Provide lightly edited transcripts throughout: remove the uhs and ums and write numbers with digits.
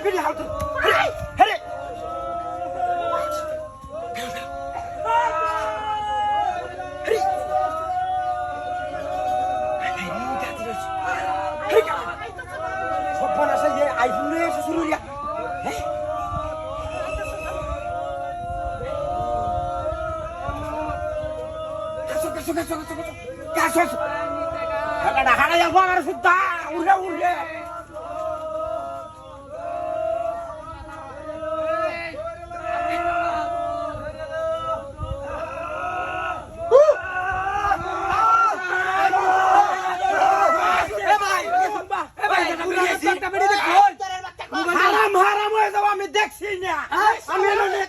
ফিরি হাল হেরে হেরে সব বানাসে যে আইফোন নিয়ে এসে শুরু হইয়া হ্যাঁ Kasus, ada yang gua harus sudah, udah. Haram itu kami deksinya. Kami ini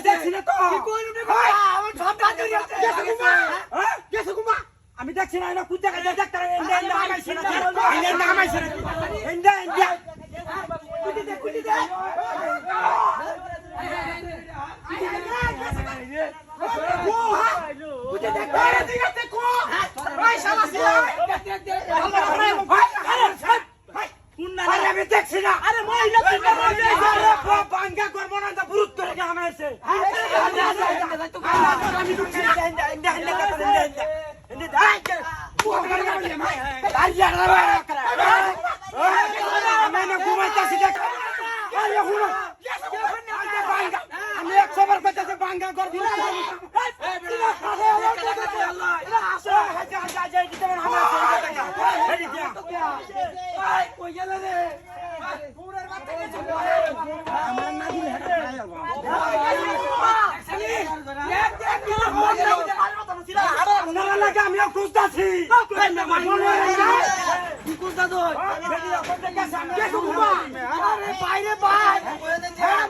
deksinya tuh. আমি দেখছি না এটা কুত্তা কাজে ডাক্তার এন্ডা আমাইছে না এন্ডা আমাইছে না এন্ডা কুটি দে কো হা কুটি দে আরে দিগাতে কো ভাই শালাসি ভাই কুন্না আমি দেখছি না আরে মহিলা কুন্না আরে বাঙ্গা করব না তা বুরুত করে আমাইছে আমি ঢুকছি এন্ডা Ini dah, bukan macam mana? Ayah dah kerana. Mana gua macam si dak. Ayah gua. Ada bangga. Kami eksobar baca se bangga kor dulu. Aja kita mana hamil sendiri. Hei dia. Hei, kau jalan ni. Purar mata ke cakap. Aman nanti ni. আমি খুঁজতাছি কি খুঁজতাছ আরে বাইরে ভাই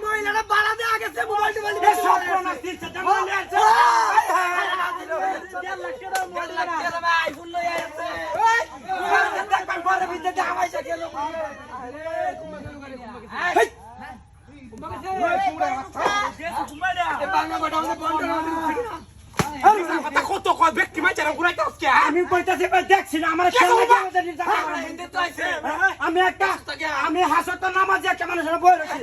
মহিলাটা বাড়া দেওয়া গেছে mobile টোবাইল সব প্রমাণ দিচ্ছে আইফোন লই আসছে দেখবেন পরে ভিতরে আমাইছে গেল কত কয় ব্যক্তি মাইচারা ঘুরাইতে আজকে আমি কইতাছি ভাই দেখছি না আমার আমি একটা আমি হাসত নামাজ একটা মানুষের বই রাখছি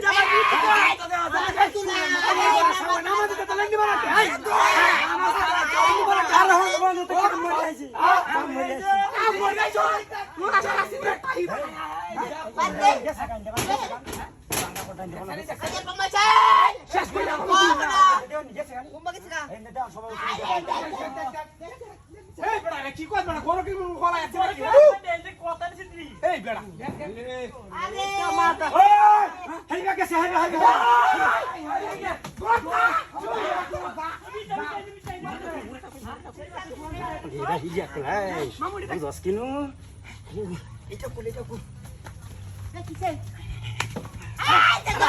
কি কর মানে গরো কি খোলা আছে এই কথা দিছিস এই বেড়া আরে মাথা ওই হেইবা গেছে হেইবা এটা হিজা কলাই বুঝছ কিনু এটা কোলে কিছে আই দেখো